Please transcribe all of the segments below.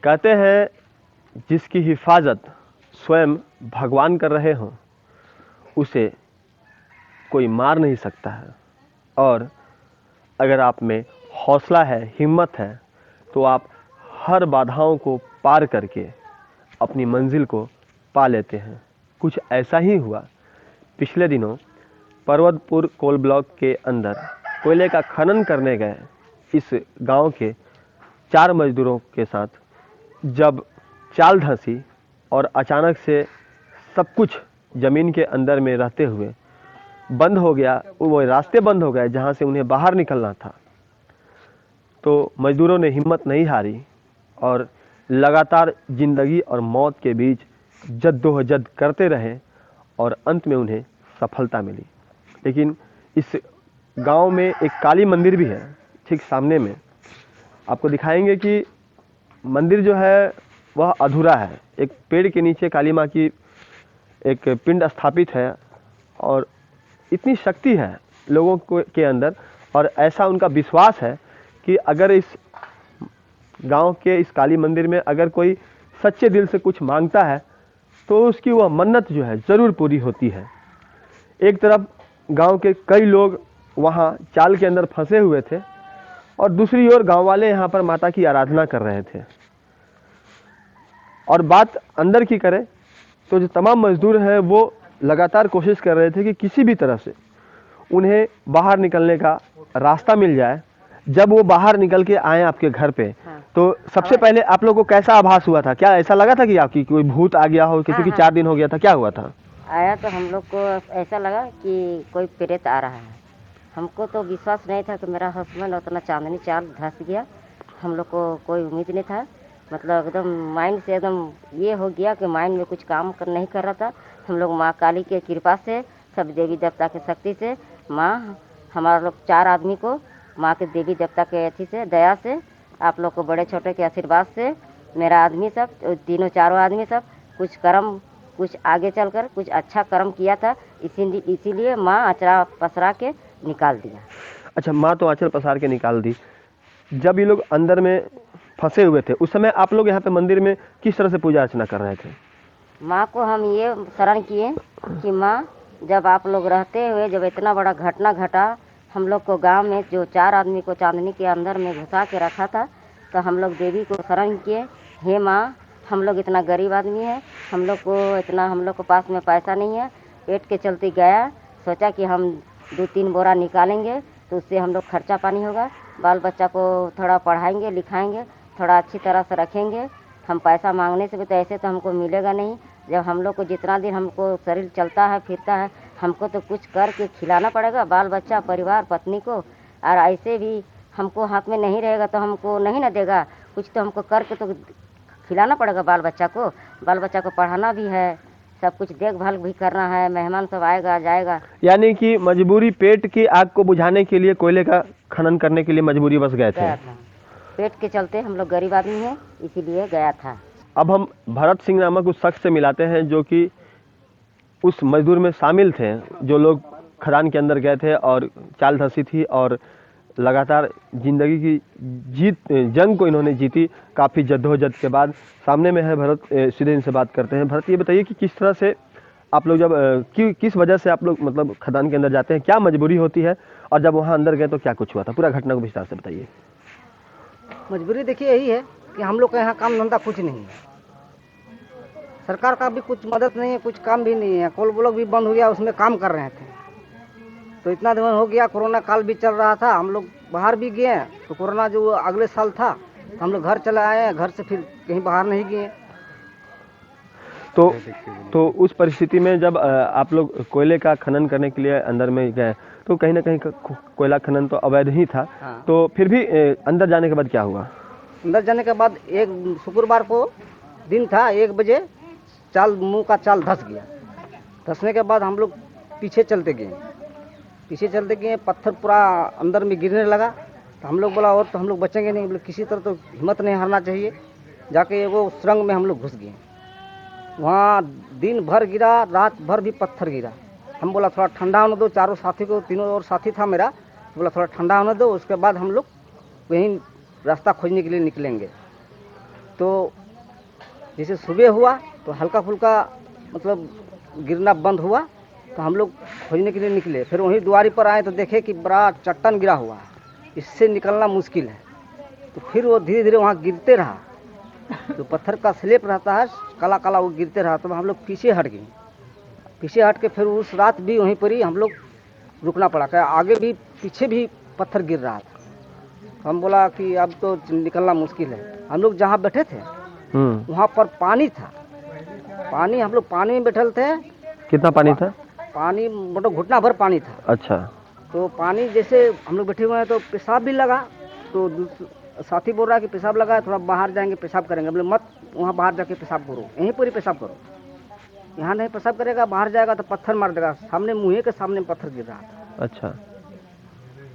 कहते हैं जिसकी हिफाजत स्वयं भगवान कर रहे हों उसे कोई मार नहीं सकता है। और अगर आप में हौसला है, हिम्मत है, तो आप हर बाधाओं को पार करके अपनी मंजिल को पा लेते हैं। कुछ ऐसा ही हुआ पिछले दिनों पर्वतपुर कोल ब्लॉक के अंदर कोयले का खनन करने गए इस गांव के 4 मजदूरों के साथ जब चाल धंसी और अचानक से सब कुछ ज़मीन के अंदर में रहते हुए बंद हो गया, वो रास्ते बंद हो गए जहां से उन्हें बाहर निकलना था। तो मजदूरों ने हिम्मत नहीं हारी और लगातार ज़िंदगी और मौत के बीच जद्दोजहद करते रहे और अंत में उन्हें सफलता मिली। लेकिन इस गांव में एक काली मंदिर भी है, ठीक सामने में आपको दिखाएंगे कि मंदिर जो है वह अधूरा है। एक पेड़ के नीचे काली माँ की एक पिंड स्थापित है और इतनी शक्ति है लोगों को के अंदर, और ऐसा उनका विश्वास है कि अगर इस गांव के इस काली मंदिर में अगर कोई सच्चे दिल से कुछ मांगता है तो उसकी वह मन्नत जो है ज़रूर पूरी होती है। एक तरफ गांव के कई लोग वहां चाल के अंदर फंसे हुए थे और दूसरी ओर गांव वाले यहां पर माता की आराधना कर रहे थे। और बात अंदर की करें तो जो तमाम मजदूर हैं वो लगातार कोशिश कर रहे थे कि किसी भी तरह से उन्हें बाहर निकलने का रास्ता मिल जाए। जब वो बाहर निकल के आए आपके घर पे, तो सबसे पहले आप लोगों को कैसा आभास हुआ था? क्या ऐसा लगा था कि आपकी कोई भूत आ गया हो, किसी की 4 दिन हो गया था, क्या हुआ था? आया तो हम लोग को ऐसा लगा कि कोई प्रेत आ रहा है। हमको तो विश्वास नहीं था कि मेरा हस्बैंड उतना चांदनी चाल धंस गया। हम लोग को कोई उम्मीद नहीं था, मतलब एकदम माइंड से एकदम ये हो गया कि माइंड में कुछ काम नहीं कर रहा था। हम लोग माँ काली के कृपा से, सब देवी देवता की शक्ति से, माँ हमारा लोग 4 आदमी को माँ के देवी देवता के अथी से, दया से, आप लोग को बड़े छोटे के आशीर्वाद से, मेरा आदमी सब तीनों 4 आदमी सब कुछ कर्म, कुछ आगे चलकर कुछ अच्छा कर्म किया था। इसीलिए माँ अचरा पसरा के निकाल दिया। अच्छा, माँ तो आंचल पसार के निकाल दी। जब ये लोग अंदर में फंसे हुए थे उस समय आप लोग यहाँ पे मंदिर में किस तरह से पूजा अर्चना कर रहे थे? माँ को हम ये शरण किए कि माँ, जब आप लोग रहते हुए जब इतना बड़ा घटना घटा, हम लोग को गांव में जो 4 आदमी को चांदनी के अंदर में घुसा के रखा था, तो हम लोग देवी को शरण किए, हे माँ, हम लोग इतना गरीब आदमी है, हम लोग को पास में पैसा नहीं है, पेट के चलते गया, सोचा कि हम 2-3 बोरा निकालेंगे तो उससे हम लोग खर्चा पानी होगा, बाल बच्चा को थोड़ा पढ़ाएंगे लिखाएंगे, थोड़ा अच्छी तरह से रखेंगे। हम पैसा मांगने से भी तो ऐसे तो हमको मिलेगा नहीं। जब हम लोग को जितना दिन हमको शरीर चलता है फिरता है, हमको तो कुछ करके खिलाना पड़ेगा बाल बच्चा, परिवार, पत्नी को। और ऐसे भी हमको हाथ में नहीं रहेगा तो हमको नहीं ना देगा, कुछ तो हमको करके तो खिलाना पड़ेगा बाल बच्चा को। बाल बच्चा को पढ़ाना भी है, सब कुछ देखभाल भी करना है, मेहमान सब आएगा जाएगा। यानी कि मजबूरी, पेट की आग को बुझाने के लिए कोयले का खनन करने के लिए मजबूरी बस गए थे। पेट के चलते हम लोग गरीब आदमी हैं, इसीलिए गया था। अब हम भरत सिंह नामक उस शख्स से मिलाते हैं जो कि उस मजदूर में शामिल थे, जो लोग खदान के अंदर गए थे और चाल धंसी थी और लगातार जिंदगी की जंग को इन्होंने जीती काफ़ी जद्दोजहद के बाद। सामने में है भरत, सीधे इनसे बात करते हैं। भरत, ये बताइए कि किस तरह से आप लोग जब किस वजह से आप लोग मतलब खदान के अंदर जाते हैं, क्या मजबूरी होती है, और जब वहाँ अंदर गए तो क्या कुछ हुआ था? पूरा घटना को विस्तार से बताइए। मजबूरी देखिए यही है कि हम लोग का यहाँ काम धंधा कुछ नहीं है, सरकार का भी कुछ मदद नहीं है, कुछ काम भी नहीं है। कोल ब्लॉक भी बंद हो गया, उसमें काम कर रहे थे तो इतना दिन हो गया, कोरोना काल भी चल रहा था, हम लोग बाहर भी गए तो कोरोना जो अगले साल था तो हम लोग घर चले आए, घर से फिर कहीं बाहर नहीं गए। तो उस परिस्थिति में जब आप लोग कोयले का खनन करने के लिए अंदर में गए तो कहीं ना कहीं कोयला खनन तो अवैध ही था। हाँ। तो फिर भी अंदर जाने के बाद क्या हुआ? अंदर जाने के बाद एक शुक्रवार को दिन था, 1 बजे मुंह का चाल धंस गया। धंसने के बाद हम लोग पीछे चलते गए, पत्थर पूरा अंदर में गिरने लगा तो हम लोग बोला और तो हम लोग बचेंगे नहीं, बोले किसी तरह तो हिम्मत नहीं हारना चाहिए। जाके वो सुरंग में हम लोग घुस गए, वहाँ दिन भर गिरा, रात भर भी पत्थर गिरा। हम बोला थोड़ा ठंडा होने दो, 4 साथी को, 3 और साथी था मेरा, बोला थोड़ा ठंडा होने दो, उसके बाद हम लोग कहीं रास्ता खोजने के लिए निकलेंगे। तो जैसे सुबह हुआ तो हल्का फुल्का मतलब गिरना बंद हुआ, तो हम लोग खोजने के लिए निकले। फिर वहीं द्वारी पर आए तो देखे कि बड़ा चट्टान गिरा हुआ है, इससे निकलना मुश्किल है। तो फिर वो धीरे धीरे वहाँ गिरते रहा, जो पत्थर का स्लेब रहता है काला काला, वो गिरते रहा। तो हम लोग पीछे हट गए। पीछे हट के फिर उस रात भी वहीं पर ही हम लोग रुकना पड़ा, क्या आगे भी पीछे भी पत्थर गिर रहा था। हम बोला कि अब तो निकलना मुश्किल है। हम लोग जहाँ बैठे थे वहाँ पर पानी था, पानी, हम लोग पानी में बैठल थे। कितना पानी था? पानी मतलब घुटना भर पानी था। अच्छा। तो पानी जैसे हम लोग बैठे हुए हैं तो पेशाब भी लगा। तो साथी बोल रहा है कि पेशाब लगा है, थोड़ा बाहर जाएंगे पेशाब करेंगे। बोले मत वहाँ बाहर जाके पेशाब करो, यहीं पर ही पेशाब करो। यहाँ नहीं पेशाब करेगा, बाहर जाएगा तो पत्थर मार देगा। सामने मुँह के सामने पत्थर गिर रहा था। अच्छा।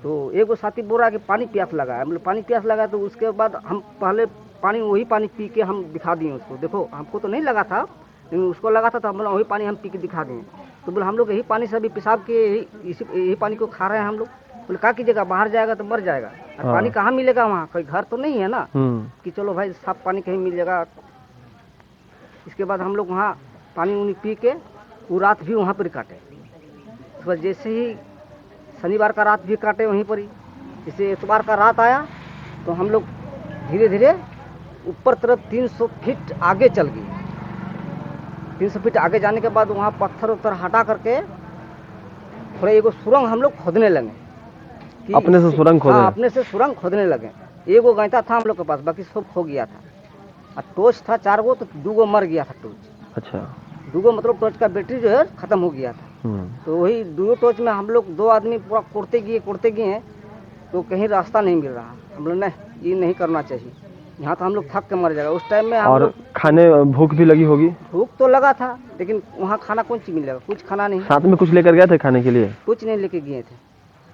तो एक वो साथी बोल रहा है कि पानी प्यास लगा है। मतलब पानी प्यास लगा। तो उसके बाद हम पहले पानी, वही पानी पी के हम दिखा दिए उसको। देखो हमको तो नहीं लगा था, लेकिन उसको लगा था, तो हम बोला वही पानी हम पी के दिखा दें। तो बोले हम लोग यही पानी से अभी पेशाब किए, यही पानी को खा रहे हैं हम लोग। बोले क्या कीजिएगा, बाहर जाएगा तो मर जाएगा। हाँ। पानी कहाँ मिलेगा, वहाँ कोई घर तो नहीं है ना कि चलो भाई साफ पानी कहीं मिल जाएगा। इसके बाद हम लोग वहाँ पानी उनी पी के वो रात भी वहाँ पर काटे। उस पर जैसे ही शनिवार का रात भी काटे वहीं पर ही। जैसे इतवार का रात आया तो हम लोग धीरे धीरे ऊपर तरफ 300 फीट आगे चल गए। 300 फीट आगे जाने के बाद वहाँ पत्थर उत्थर हटा करके थोड़ा एगो सुरंग हम लोग खोदने लगे। कि अपने से सुरंग खोदे? हाँ, अपने से सुरंग खोदने लगे। एगो गैंता था हम लोग के पास, बाकी सब खो गया था। और टॉर्च था 4 गो, तो 2 गो मर गया था टॉर्च। अच्छा। 2 गो मतलब टॉर्च का बैटरी जो है खत्म हो गया था। तो वही 2 टॉर्च में हम लोग 2 आदमी पूरा कोड़ते गए तो कहीं रास्ता नहीं मिल रहा। हम लोग नहीं, ये नहीं करना चाहिए, यहाँ तो हम लोग थक के मर जाएगा। उस टाइम में हम और लोग खाने भूख भी लगी होगी? भूख तो लगा था, लेकिन वहाँ खाना कौन चीज़ मिलेगा, कुछ खाना नहीं। साथ में कुछ लेकर गए थे खाने के लिए? कुछ नहीं लेके गए थे,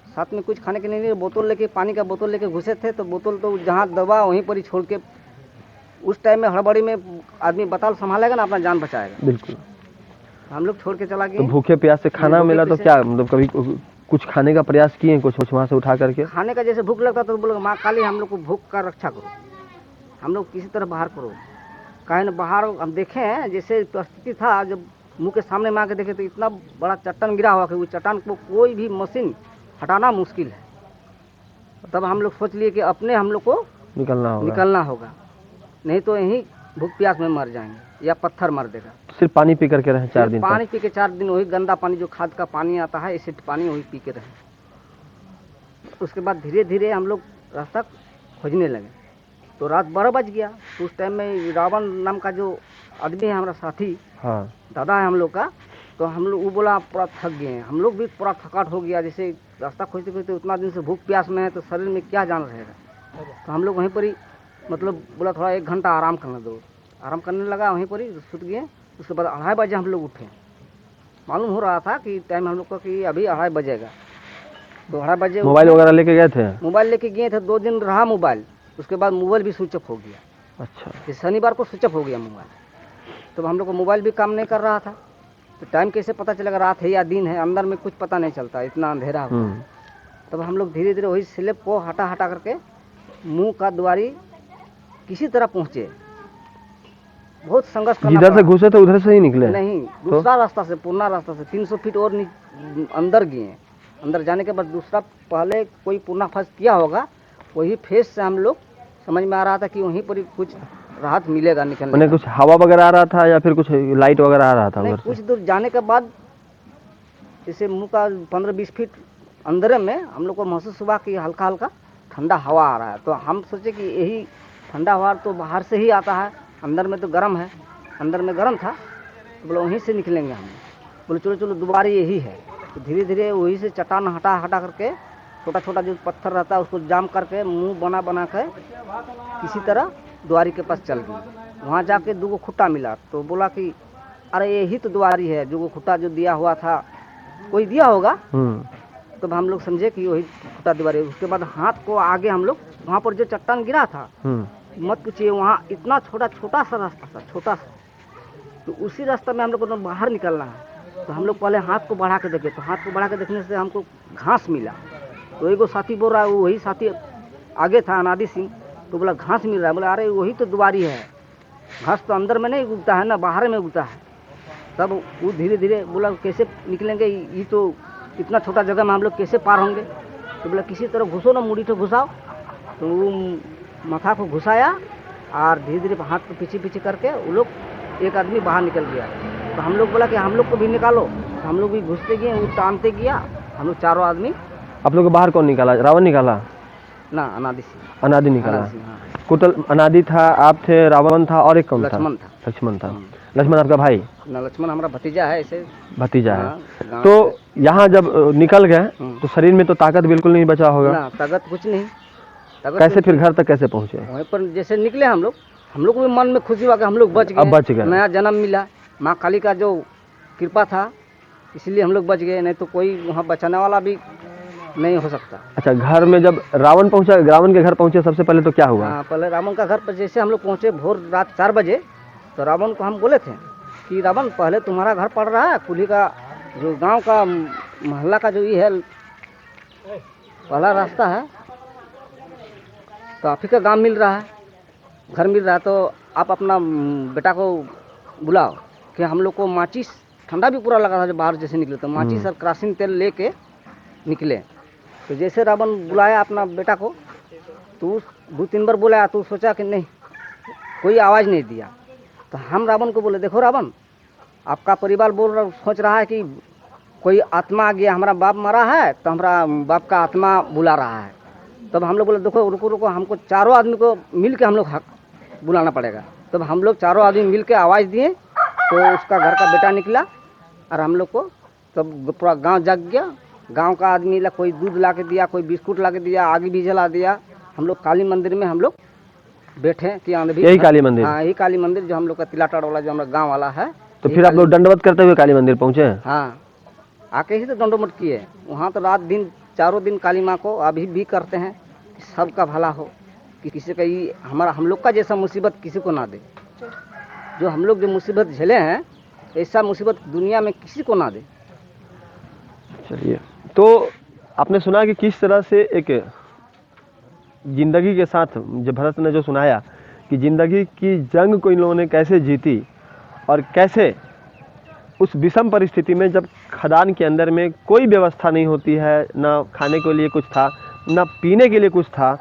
साथ में कुछ खाने के नहीं। बोतल लेके, पानी का बोतल लेके घुसे थे। तो बोतल तो जहाँ दबा वहीं पर ही छोड़ के, उस टाइम में हड़बड़ी में आदमी बताल संभालेगा ना, अपना जान बचाएगा। बिल्कुल। हम लोग छोड़ के चला गए। तो भूखे प्यास से खाना मिला तो क्या, मतलब कभी कुछ खाने का प्रयास किए, कुछ वहाँ से उठा करके? खाने का जैसे भूख लगता तो बोले माँ काली हम लोग को भूख का रक्षा करो, हम लोग किसी तरह बाहर करो। काहे न बाहर हम देखे हैं जैसे परिस्थिति था, जब मुंह के सामने में आके देखे तो इतना बड़ा चट्टान गिरा हुआ कि उस चट्टान को कोई भी मशीन हटाना मुश्किल है। तब हम लोग सोच लिए कि अपने हम लोग को निकलना होगा, नहीं तो यहीं भूख प्यास में मर जाएंगे या पत्थर मार देगा। सिर्फ पानी पी करके रहे 4 दिन? पानी पी के 4 दिन, वही गंदा पानी जो खाद का पानी आता है, इसे पानी वही पी के रहे। उसके बाद धीरे धीरे हम लोग रास्ता खोजने लगे। तो रात 12 बज गया। तो उस टाइम में रावण नाम का जो आदमी है हमारा साथी, हाँ, दादा है हम लोग का, तो हम लोग, वो बोला पूरा थक गए हैं। हम लोग भी पूरा थकाट हो गया, जैसे रास्ता खोजते खोजते उतना दिन से भूख प्यास में है, तो शरीर में क्या जान रहेगा। तो हम लोग वहीं पर ही मतलब बोला थोड़ा 1 घंटा आराम करने दो। आराम करने लगा, वहीं पर ही सुत गए। उसके बाद 2:30 बजे हम लोग उठे। मालूम हो रहा था कि टाइम हम लोग का कि अभी 2:30 बजेगा। तो 2:30 बजे मोबाइल वगैरह लेके गए थे? मोबाइल लेके गए थे, 2 दिन रहा मोबाइल। उसके बाद मोबाइल भी स्विच ऑफ हो गया। अच्छा। शनिवार को स्विच ऑफ हो गया मोबाइल। तो हम लोग को मोबाइल भी काम नहीं कर रहा था। तो टाइम कैसे पता चलेगा रात है या दिन है, अंदर में कुछ पता नहीं चलता, इतना अंधेरा हुआ। तब हम लोग धीरे धीरे वही स्लेब को हटा हटा करके मुंह का द्वारी किसी तरह पहुँचे। बहुत संघर्ष करना जिधर से घुसे थे उधर से ही निकले? नहीं, दूसरा रास्ता से, पुराना रास्ता से 300 फीट और अंदर गए। अंदर जाने के बाद दूसरा, पहले कोई पुराना फंस किया होगा, वही फेस से हम लोग समझ में आ रहा था कि वहीं पर कुछ राहत मिलेगा निकलने। मैंने कुछ हवा वगैरह आ रहा था या फिर कुछ लाइट वगैरह आ रहा था? नहीं, कुछ दूर जाने के बाद जैसे मुंह का 15-20 फीट अंदर में हम लोग को महसूस हुआ कि हल्का हल्का ठंडा हवा आ रहा है। तो हम सोचे कि यही ठंडा हवा तो बाहर से ही आता है, अंदर में तो गर्म है। अंदर में गर्म था तो बोले वहीं से निकलेंगे हम। बोले चलो चलो दोबारा यही है। तो धीरे धीरे वहीं से चट्टान हटा हटा करके, छोटा छोटा जो पत्थर रहता है उसको जाम करके, मुंह बना बना कर किसी तरह द्वारी के पास चल गई। वहाँ जाके 2 गो खुट्टा मिला। तो बोला कि अरे यही तो द्वारी है, 2 गो खुट्टा जो दिया हुआ था कोई दिया होगा। तो हम लोग समझे कि वही खुट्टा द्वारी। उसके बाद हाथ को आगे हम लोग, वहाँ पर जो चट्टान गिरा था, मत पूछिए, वहाँ इतना छोटा सा रास्ता था, छोटा सा। तो उसी रास्ते में हम लोग को तो बाहर निकलना है। तो हम लोग पहले हाथ को बढ़ा के देखे। तो हाथ को बढ़ा के देखने से हमको घास मिला। तो एगो साथी बोल रहा है, वही साथी आगे था अनादि सिंह, तो बोला घास मिल रहा है। बोला अरे वही तो द्वारी है। घास तो अंदर में नहीं उगता है ना, बाहर में उगता है। तब वो धीरे धीरे बोला कैसे निकलेंगे, ये तो इतना छोटा जगह में हम लोग कैसे पार होंगे। तो बोला किसी तरह घुसो ना, मुड़ी तो घुसाओ। तो वो माथा को घुसाया और धीरे धीरे हाथ को पीछे पीछे करके वो लोग एक आदमी बाहर निकल गया। तो हम लोग बोला कि हम लोग को भी निकालो। तो हम लोग भी घुसते गए, वो टानते गया। हम लोग चारों आदमी। आप लोग को बाहर कौन निकाला? रावण निकाला? ना, अनादि से। अनादि निकाला। अनादि से, हाँ। टोटल अनादि था, आप थे, रावण था और एक कौन था? लक्ष्मण था। लक्ष्मण था। लक्ष्मण आपका भाई? ना, लक्ष्मण हमारा भतीजा है ऐसे। भतीजा है। हाँ, गाँव तो यहाँ जब निकल गए हम्म। तो शरीर में तो ताकत बिल्कुल नहीं बचा होगा। ना, ताकत कुछ नहीं। ताकत कैसे कुछ फिर घर तक कैसे पहुँचे? वहीं पर जैसे निकले हम लोग को भी मन में खुशी हुआ कि हम लोग बच गए। अब बच गए। नया जन्म मिला, माँ काली का जो कृपा था, इसलिए हम लोग बच गए, नहीं तो कोई वहाँ बचाने वाला भी नहीं हो सकता। अच्छा, घर में जब रावण पहुंचा, रावण के घर पहुंचे, सबसे पहले तो क्या हुआ? हाँ, पहले रावण का घर पर जैसे हम लोग पहुँचे भोर रात 4 बजे, तो रावण को हम बोले थे कि रावण पहले तुम्हारा घर पड़ रहा है, कुली का जो गांव का मोहल्ला का जो ये है पहला रास्ता है, तो आप ही का गांव मिल रहा है, घर मिल रहा है। तो आप अपना बेटा को बुलाओ कि हम लोग को माचिस, ठंडा भी पूरा लगा था जब बाहर जैसे निकले, तो माचिस और केरोसिन तेल लेके निकले। तो जैसे रावण बुलाया अपना बेटा को, तो 2-3 बार बुलाया, तो सोचा कि नहीं, कोई आवाज़ नहीं दिया। तो हम रावण को बोले देखो रावण, आपका परिवार सोच रहा है कि कोई आत्मा आ गया, हमारा बाप मरा है, तो हमारा बाप का आत्मा बुला रहा है। तब हम लोग बोले देखो रुको रुको, हमको चारों आदमी को मिल के हम लोग बुलाना पड़ेगा। तब हम लोग चारों आदमी मिल के आवाज़ दिए, तो उसका घर का बेटा निकला और हम लोग को तब पूरा गांव जग गया। गांव का आदमी ला कोई दूध ला के दिया, कोई बिस्कुट ला के दिया, आग भी जला दिया। हम लोग काली मंदिर में हम लोग बैठे कि यही काली मंदिर? हाँ, यही काली मंदिर जो हम लोग का तिलाटाड़ वाला जो हमारा गाँव वाला है। तो फिर आप लोग दंडवत करते हुए काली मंदिर पहुंचे? हाँ, आके ही तो दंडोमठ किए वहाँ। तो रात दिन चारों दिन काली माँ को अभी भी करते हैं कि सबका भला हो, कि किसी का ये हम लोग का जैसा मुसीबत किसी को ना दे। जो हम लोग जो मुसीबत झेले हैं, ऐसा मुसीबत दुनिया में किसी को ना दे। चलिए, तो आपने सुना कि किस तरह से एक जिंदगी के साथ, जो भरत ने जो सुनाया कि जिंदगी की जंग को इन लोगों ने कैसे जीती, और कैसे उस विषम परिस्थिति में जब खदान के अंदर में कोई व्यवस्था नहीं होती है, ना खाने के लिए कुछ था, ना पीने के लिए कुछ था,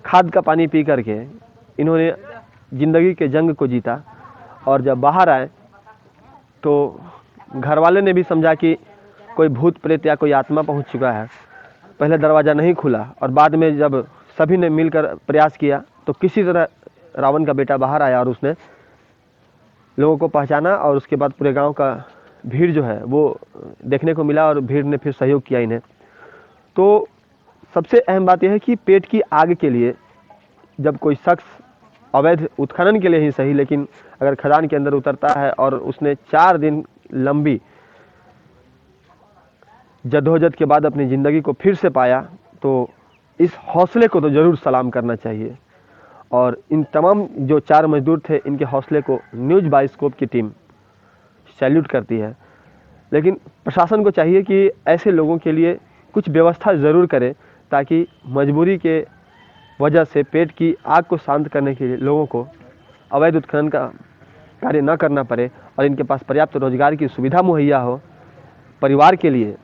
खाद का पानी पी करके इन्होंने ज़िंदगी के जंग को जीता। और जब बाहर आए तो घर वाले ने भी समझा कि कोई भूत प्रेत या कोई आत्मा पहुंच चुका है। पहले दरवाज़ा नहीं खुला, और बाद में जब सभी ने मिलकर प्रयास किया तो किसी तरह रावण का बेटा बाहर आया और उसने लोगों को पहचाना, और उसके बाद पूरे गांव का भीड़ जो है वो देखने को मिला, और भीड़ ने फिर सहयोग किया इन्हें। तो सबसे अहम बात यह है कि पेट की आग के लिए जब कोई शख्स अवैध उत्खनन के लिए ही सही, लेकिन अगर खदान के अंदर उतरता है और उसने 4 दिन लंबी जद्दोजहद के बाद अपनी ज़िंदगी को फिर से पाया, तो इस हौसले को तो ज़रूर सलाम करना चाहिए। और इन तमाम जो 4 मजदूर थे, इनके हौसले को न्यूज़ बाइस्कोप की टीम सैल्यूट करती है। लेकिन प्रशासन को चाहिए कि ऐसे लोगों के लिए कुछ व्यवस्था ज़रूर करे, ताकि मजबूरी के वजह से पेट की आग को शांत करने के लिए लोगों को अवैध उत्खनन का कार्य न करना पड़े, और इनके पास पर्याप्त रोजगार की सुविधा मुहैया हो। परिवार के लिए,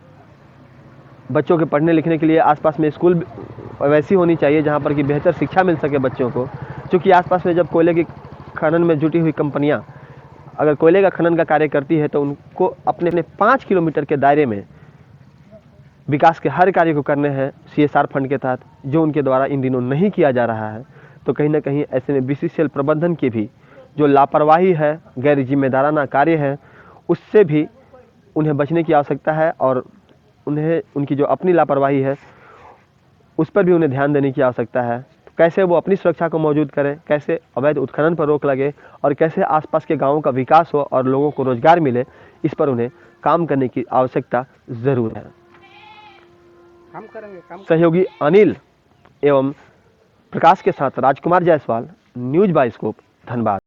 बच्चों के पढ़ने लिखने के लिए आसपास में स्कूल वैसी होनी चाहिए जहाँ पर कि बेहतर शिक्षा मिल सके बच्चों को। क्योंकि आसपास में जब कोयले की खनन में जुटी हुई कंपनियाँ अगर कोयले का खनन का कार्य करती है, तो उनको अपने 5 किलोमीटर के दायरे में विकास के हर कार्य को करने हैं CSR फंड के तहत, जो उनके द्वारा इन दिनों नहीं किया जा रहा है। तो कहीं ना कहीं ऐसे में BCCL प्रबंधन की भी जो लापरवाही है, गैर जिम्मेदाराना कार्य है, उससे भी उन्हें बचने की आवश्यकता है, और उन्हें उनकी जो अपनी लापरवाही है उस पर भी उन्हें ध्यान देने की आवश्यकता है। तो कैसे वो अपनी सुरक्षा को मौजूद करें, कैसे अवैध उत्खनन पर रोक लगे, और कैसे आसपास के गाँवों का विकास हो और लोगों को रोजगार मिले, इस पर उन्हें काम करने की आवश्यकता ज़रूर है। काम करेंगे, सहयोगी अनिल एवं प्रकाश के साथ राजकुमार जायसवाल, न्यूज़ बाइस्कोप, धनबाद।